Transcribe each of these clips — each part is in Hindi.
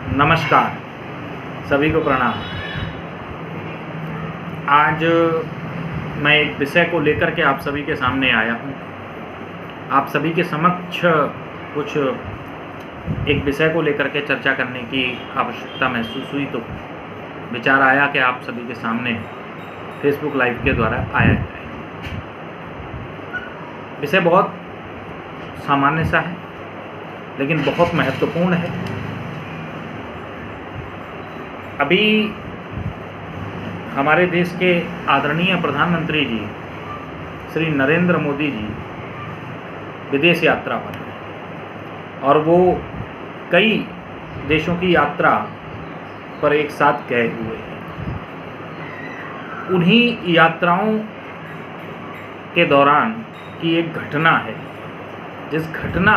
नमस्कार, सभी को प्रणाम। आज मैं एक विषय को लेकर के आप सभी के सामने आया हूँ। आप सभी के समक्ष कुछ एक विषय को लेकर के चर्चा करने की आवश्यकता महसूस हुई, तो विचार आया कि आप सभी के सामने फेसबुक लाइव के द्वारा आया जाए। विषय बहुत सामान्य सा है, लेकिन बहुत महत्वपूर्ण है। अभी हमारे देश के आदरणीय प्रधानमंत्री जी श्री नरेंद्र मोदी जी विदेश यात्रा पर हैं और वो कई देशों की यात्रा पर एक साथ गए हुए हैं। उन्हीं यात्राओं के दौरान की एक घटना है, जिस घटना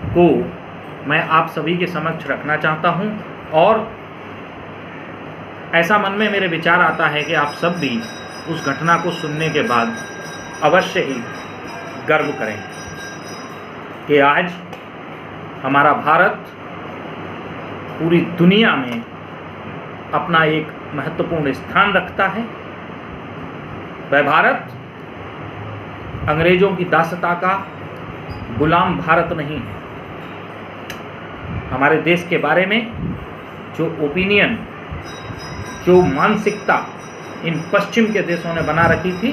को मैं आप सभी के समक्ष रखना चाहता हूं, और ऐसा मन में मेरे विचार आता है कि आप सब भी उस घटना को सुनने के बाद अवश्य ही गर्व करेंगे कि आज हमारा भारत पूरी दुनिया में अपना एक महत्वपूर्ण स्थान रखता है। वह भारत अंग्रेजों की दासता का गुलाम भारत नहीं है। हमारे देश के बारे में जो ओपिनियन, जो मानसिकता इन पश्चिम के देशों ने बना रखी थी,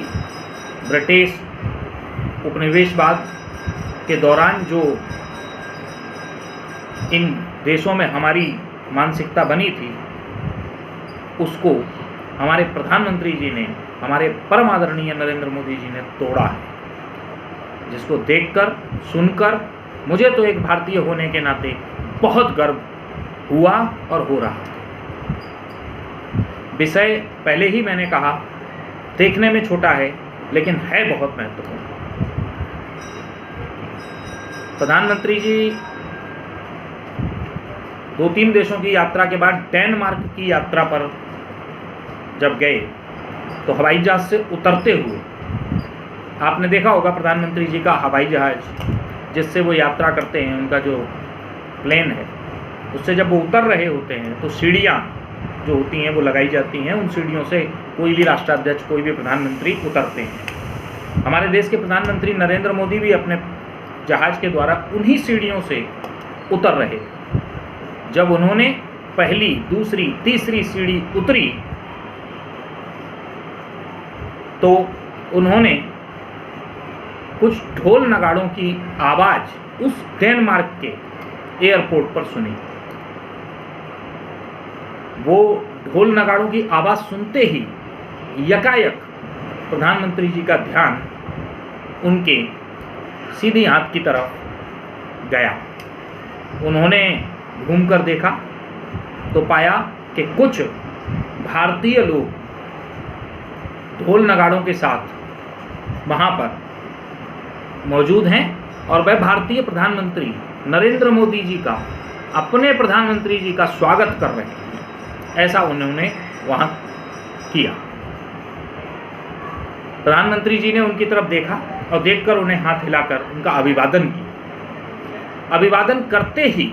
ब्रिटिश उपनिवेशवाद के दौरान जो इन देशों में हमारी मानसिकता बनी थी, उसको हमारे प्रधानमंत्री जी ने, हमारे परम आदरणीय नरेंद्र मोदी जी ने तोड़ा है, जिसको देखकर सुनकर मुझे तो एक भारतीय होने के नाते बहुत गर्व हुआ और हो रहा है। विषय पहले ही मैंने कहा, देखने में छोटा है लेकिन है बहुत महत्वपूर्ण। प्रधानमंत्री जी 2-3 देशों की यात्रा के बाद डेनमार्क की यात्रा पर जब गए तो हवाई जहाज से उतरते हुए आपने देखा होगा प्रधानमंत्री जी का हवाई जहाज जिससे वो यात्रा करते हैं, उनका जो प्लेन है, उससे जब वो उतर रहे होते हैं तो सीढ़ियाँ जो होती हैं वो लगाई जाती हैं। उन सीढ़ियों से कोई भी राष्ट्राध्यक्ष, कोई भी प्रधानमंत्री उतरते हैं। हमारे देश के प्रधानमंत्री नरेंद्र मोदी भी अपने जहाज़ के द्वारा उन्हीं सीढ़ियों से उतर रहे। जब उन्होंने पहली, दूसरी, तीसरी सीढ़ी उतरी तो उन्होंने कुछ ढोल नगाड़ों की आवाज़ उस डेनमार्क के एयरपोर्ट पर सुनी। वो ढोल नगाड़ों की आवाज़ सुनते ही यकायक प्रधानमंत्री जी का ध्यान उनके सीधी हाथ की तरफ गया। उन्होंने घूमकर देखा तो पाया कि कुछ भारतीय लोग ढोल नगाड़ों के साथ वहाँ पर मौजूद हैं और वह भारतीय प्रधानमंत्री नरेंद्र मोदी जी का, अपने प्रधानमंत्री जी का स्वागत कर रहे हैं। ऐसा उन्होंने वहाँ किया। प्रधानमंत्री जी ने उनकी तरफ देखा और देखकर उन्हें हाथ हिलाकर उनका अभिवादन किया। अभिवादन करते ही,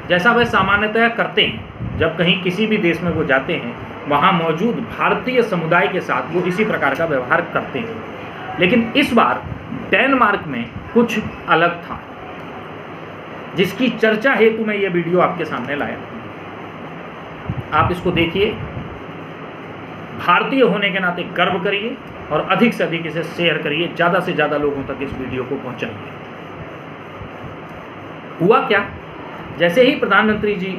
जैसा वह सामान्यतः करते हैं, जब कहीं किसी भी देश में वो जाते हैं, वहाँ मौजूद भारतीय समुदाय के साथ वो इसी प्रकार का व्यवहार करते हैं। लेकिन इस बार डेनमार्क में कुछ अलग था, जिसकी चर्चा हेतु मैं ये वीडियो आपके सामने लाया। आप इसको देखिए, भारतीय होने के नाते गर्व करिए और अधिक से अधिक इसे शेयर करिए, ज़्यादा से ज़्यादा लोगों तक इस वीडियो को पहुंचाइए। हुआ क्या, जैसे ही प्रधानमंत्री जी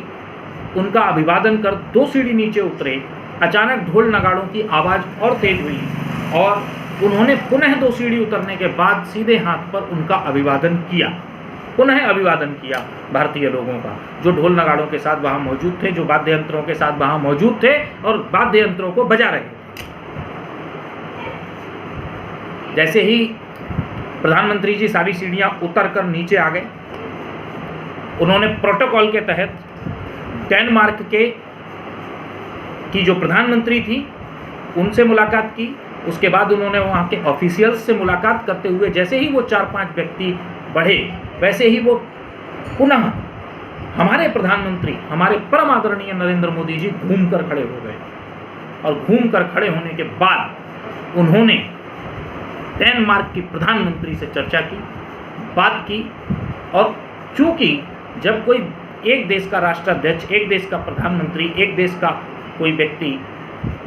उनका अभिवादन कर 2 सीढ़ी नीचे उतरे, अचानक ढोल नगाड़ों की आवाज़ और तेज हुई और उन्होंने पुनः 2 सीढ़ी उतरने के बाद सीधे हाथ पर उनका अभिवादन किया। पुनः अभिवादन किया भारतीय लोगों का, जो ढोल नगाड़ों के साथ वहाँ मौजूद थे, जो वाद्य यंत्रों के साथ वहाँ मौजूद थे और वाद्य यंत्रों को बजा रहे थे। जैसे ही प्रधानमंत्री जी सारी सीढ़ियाँ उतर कर नीचे आ गए, उन्होंने प्रोटोकॉल के तहत डेनमार्क की जो प्रधानमंत्री थी उनसे मुलाकात की। उसके बाद उन्होंने वहाँ के ऑफिशियल्स से मुलाकात करते हुए जैसे ही वो 4-5 व्यक्ति बढ़े, वैसे ही वो पुनः हमारे प्रधानमंत्री, हमारे परम आदरणीय नरेंद्र मोदी जी घूम कर खड़े हो गए, और घूम कर खड़े होने के बाद उन्होंने डेनमार्क की प्रधानमंत्री से चर्चा की, बात की। और चूंकि जब कोई एक देश का राष्ट्राध्यक्ष, एक देश का प्रधानमंत्री, एक देश का कोई व्यक्ति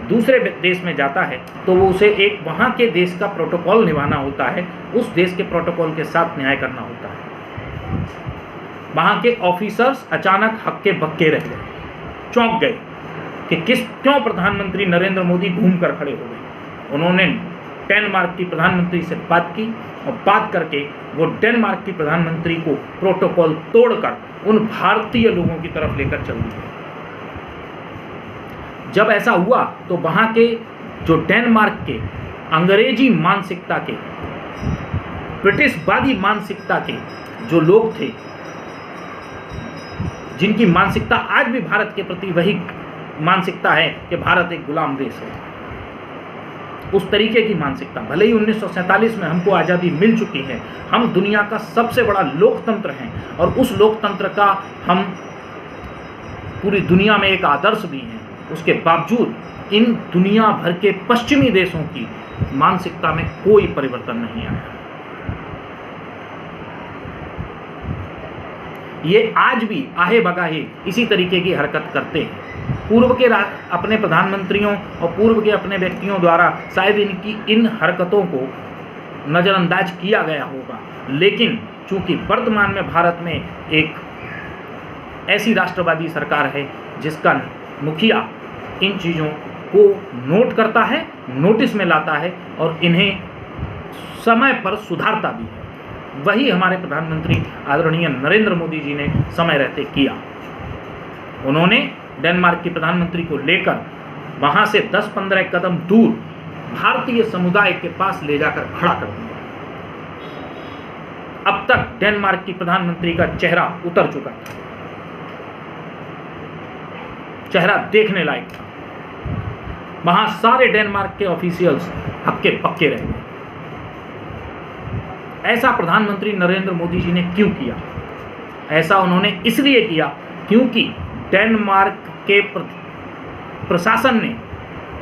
दूसरे देश में जाता है तो वो उसे एक वहाँ के देश का प्रोटोकॉल निभाना होता है, उस देश के प्रोटोकॉल के साथ न्याय करना होता है। वहाँ के ऑफिसर्स अचानक हक्के बक्के रह गए, चौंक गए कि क्यों प्रधानमंत्री नरेंद्र मोदी घूम कर खड़े हो गए। उन्होंने डेनमार्क की प्रधानमंत्री से बात की, और बात करके वो डेनमार्क की प्रधानमंत्री को प्रोटोकॉल तोड़कर उन भारतीय लोगों की तरफ लेकर चल दिए। जब ऐसा हुआ तो वहाँ के जो डेनमार्क के अंग्रेजी मानसिकता के, ब्रिटिशवादी मानसिकता के जो लोग थे, जिनकी मानसिकता आज भी भारत के प्रति वही मानसिकता है कि भारत एक गुलाम देश है, उस तरीके की मानसिकता, भले ही 1947 में हमको आज़ादी मिल चुकी है, हम दुनिया का सबसे बड़ा लोकतंत्र हैं और उस लोकतंत्र का हम पूरी दुनिया में एक आदर्श भी हैं, उसके बावजूद इन दुनिया भर के पश्चिमी देशों की मानसिकता में कोई परिवर्तन नहीं आया। ये आज भी आहे बगाहे इसी तरीके की हरकत करते हैं। पूर्व के अपने प्रधानमंत्रियों और पूर्व के अपने व्यक्तियों द्वारा शायद इनकी इन हरकतों को नज़रअंदाज किया गया होगा, लेकिन चूंकि वर्तमान में भारत में एक ऐसी राष्ट्रवादी सरकार है जिसका मुखिया इन चीज़ों को नोट करता है, नोटिस में लाता है और इन्हें समय पर सुधारता भी है। वही हमारे प्रधानमंत्री आदरणीय नरेंद्र मोदी जी ने समय रहते किया। उन्होंने डेनमार्क की प्रधानमंत्री को लेकर वहाँ से 10-15 कदम दूर भारतीय समुदाय के पास ले जाकर खड़ा कर दिया। अब तक डेनमार्क की प्रधानमंत्री का चेहरा उतर चुका था, चेहरा देखने लायक था। वहां सारे डेनमार्क के ऑफिशियल्स हक्के पक्के रह गए। ऐसा प्रधानमंत्री नरेंद्र मोदी जी ने क्यों किया? ऐसा उन्होंने इसलिए किया क्योंकि डेनमार्क के प्रशासन ने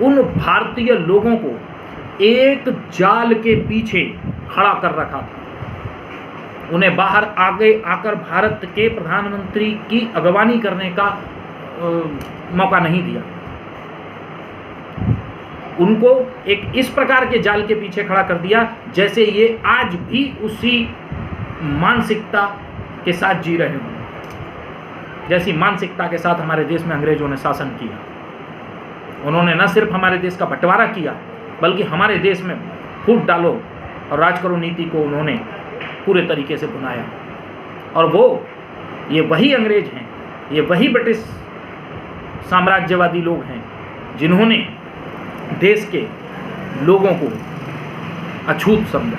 उन भारतीय लोगों को एक जाल के पीछे खड़ा कर रखा था। उन्हें बाहर आगे आकर भारत के प्रधानमंत्री की अगवानी करने का मौका नहीं दिया। उनको एक इस प्रकार के जाल के पीछे खड़ा कर दिया जैसे ये आज भी उसी मानसिकता के साथ जी रहे हों, जैसी मानसिकता के साथ हमारे देश में अंग्रेजों ने शासन किया। उन्होंने न सिर्फ हमारे देश का बंटवारा किया बल्कि हमारे देश में फूट डालो और राज करो नीति को उन्होंने पूरे तरीके से बुनाया। और ये वही अंग्रेज हैं, ये वही ब्रिटिश साम्राज्यवादी लोग हैं जिन्होंने देश के लोगों को अछूत समझा,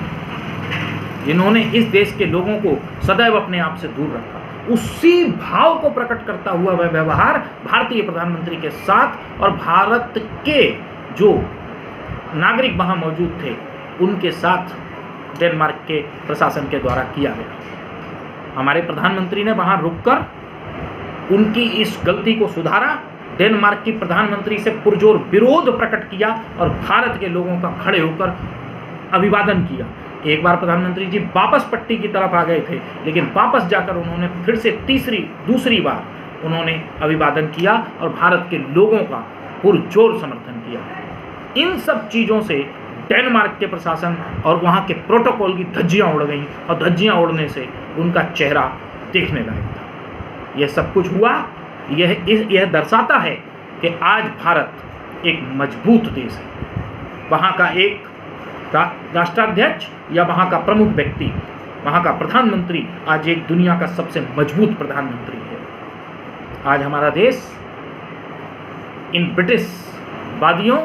जिन्होंने इस देश के लोगों को सदैव अपने आप से दूर रखा। उसी भाव को प्रकट करता हुआ वह व्यवहार भारतीय प्रधानमंत्री के साथ और भारत के जो नागरिक वहाँ मौजूद थे उनके साथ डेनमार्क के प्रशासन के द्वारा किया गया। हमारे प्रधानमंत्री ने वहाँ रुककर उनकी इस गलती को सुधारा, डेनमार्क की प्रधानमंत्री से पुरजोर विरोध प्रकट किया और भारत के लोगों का खड़े होकर अभिवादन किया। एक बार प्रधानमंत्री जी वापस पट्टी की तरफ आ गए थे, लेकिन वापस जाकर उन्होंने फिर से दूसरी बार उन्होंने अभिवादन किया और भारत के लोगों का पुरजोर समर्थन किया। इन सब चीज़ों से डेनमार्क के प्रशासन और वहाँ के प्रोटोकॉल की धज्जियाँ उड़ गईं और धज्जियाँ उड़ने से उनका चेहरा देखने लायक था। यह सब कुछ हुआ, यह दर्शाता है कि आज भारत एक मजबूत देश है। वहाँ का एक राष्ट्राध्यक्ष या वहाँ का प्रमुख व्यक्ति, वहाँ का प्रधानमंत्री आज एक दुनिया का सबसे मजबूत प्रधानमंत्री है। आज हमारा देश इन ब्रिटिश वादियों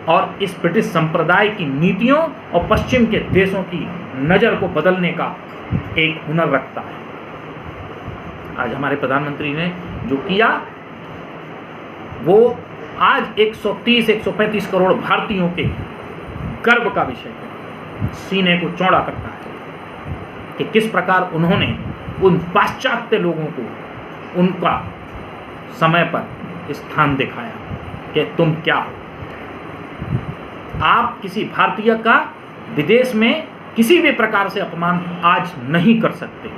और इस ब्रिटिश संप्रदाय की नीतियों और पश्चिम के देशों की नज़र को बदलने का एक हुनर रखता है। आज हमारे प्रधानमंत्री ने जो किया वो आज 130-135 करोड़ भारतीयों के गर्व का विषय है, सीने को चौड़ा करता है कि किस प्रकार उन्होंने उन पाश्चात्य लोगों को उनका समय पर स्थान दिखाया कि तुम क्या हो। आप किसी भारतीय का विदेश में किसी भी प्रकार से अपमान आज नहीं कर सकते।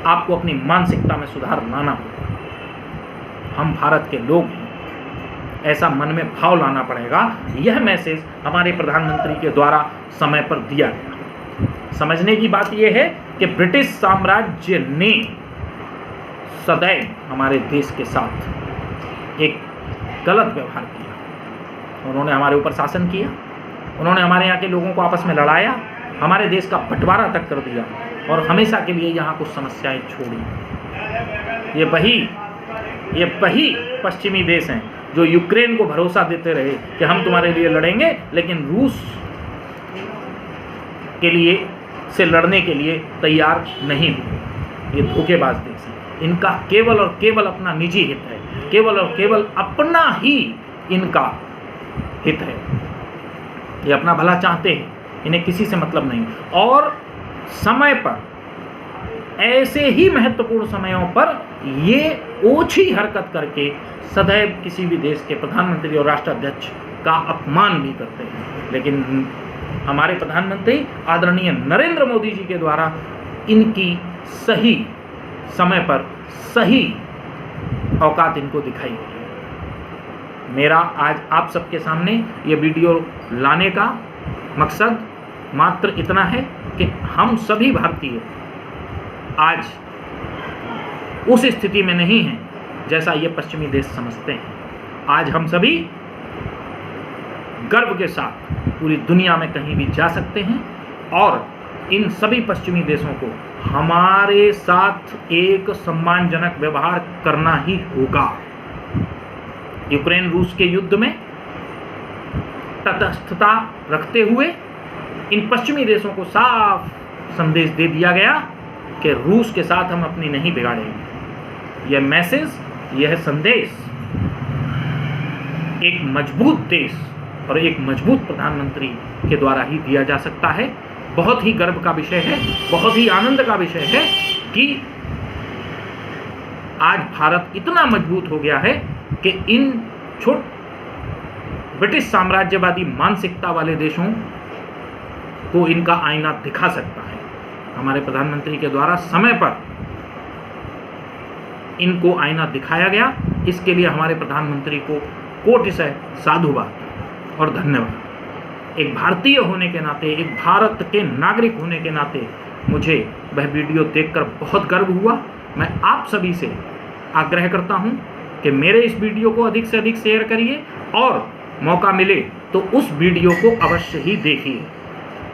आपको अपनी मानसिकता में सुधार लाना होगा। हम भारत के लोग हैं, ऐसा मन में भाव लाना पड़ेगा। यह मैसेज हमारे प्रधानमंत्री के द्वारा समय पर दिया गया। समझने की बात यह है कि ब्रिटिश साम्राज्य ने सदैव हमारे देश के साथ एक गलत व्यवहार किया। उन्होंने हमारे ऊपर शासन किया, उन्होंने हमारे यहाँ के लोगों को आपस में लड़ाया, हमारे देश का बंटवारा तक कर दिया और हमेशा के लिए यहाँ कुछ समस्याएं छोड़ी। ये वही पश्चिमी देश हैं जो यूक्रेन को भरोसा देते रहे कि हम तुम्हारे लिए लड़ेंगे, लेकिन रूस के लिए से लड़ने के लिए तैयार नहीं हुए। ये धोखेबाज देश है। इनका केवल और केवल अपना निजी हित है, केवल और केवल अपना ही इनका हित है। ये अपना भला चाहते हैं, इन्हें किसी से मतलब नहीं। और समय पर, ऐसे ही महत्वपूर्ण समयों पर ये ओछी हरकत करके सदैव किसी भी देश के प्रधानमंत्री और राष्ट्राध्यक्ष का अपमान भी करते हैं। लेकिन हमारे प्रधानमंत्री आदरणीय नरेंद्र मोदी जी के द्वारा इनकी सही समय पर सही औकात इनको दिखाई गई। मेरा आज आप सबके सामने ये वीडियो लाने का मकसद मात्र इतना है कि हम सभी भारतीय आज उस स्थिति में नहीं हैं जैसा ये पश्चिमी देश समझते हैं। आज हम सभी गर्व के साथ पूरी दुनिया में कहीं भी जा सकते हैं और इन सभी पश्चिमी देशों को हमारे साथ एक सम्मानजनक व्यवहार करना ही होगा। यूक्रेन रूस के युद्ध में तटस्थता रखते हुए इन पश्चिमी देशों को साफ संदेश दे दिया गया कि रूस के साथ हम अपनी नहीं बिगाड़ेंगे। यह मैसेज, यह संदेश एक मजबूत देश और एक मजबूत प्रधानमंत्री के द्वारा ही दिया जा सकता है। बहुत ही गर्व का विषय है, बहुत ही आनंद का विषय है कि आज भारत इतना मजबूत हो गया है कि इन ब्रिटिश साम्राज्यवादी मानसिकता वाले देशों को इनका आईना दिखा सकता है। हमारे प्रधानमंत्री के द्वारा समय पर इनको आईना दिखाया गया। इसके लिए हमारे प्रधानमंत्री को कोटिशः साधुवाद और धन्यवाद। एक भारतीय होने के नाते, एक भारत के नागरिक होने के नाते मुझे वह वीडियो देखकर बहुत गर्व हुआ। मैं आप सभी से आग्रह करता हूं कि मेरे इस वीडियो को अधिक से अधिक शेयर करिए और मौका मिले तो उस वीडियो को अवश्य ही देखिए।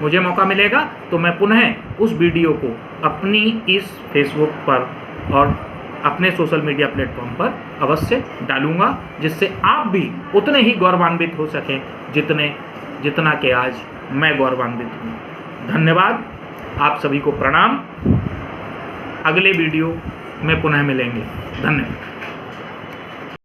मुझे मौका मिलेगा तो मैं पुनः उस वीडियो को अपनी इस फेसबुक पर और अपने सोशल मीडिया प्लेटफॉर्म पर अवश्य डालूंगा, जिससे आप भी उतने ही गौरवान्वित हो सकें जितना कि आज मैं गौरवान्वित हूँ। धन्यवाद, आप सभी को प्रणाम। अगले वीडियो में पुनः मिलेंगे। धन्यवाद।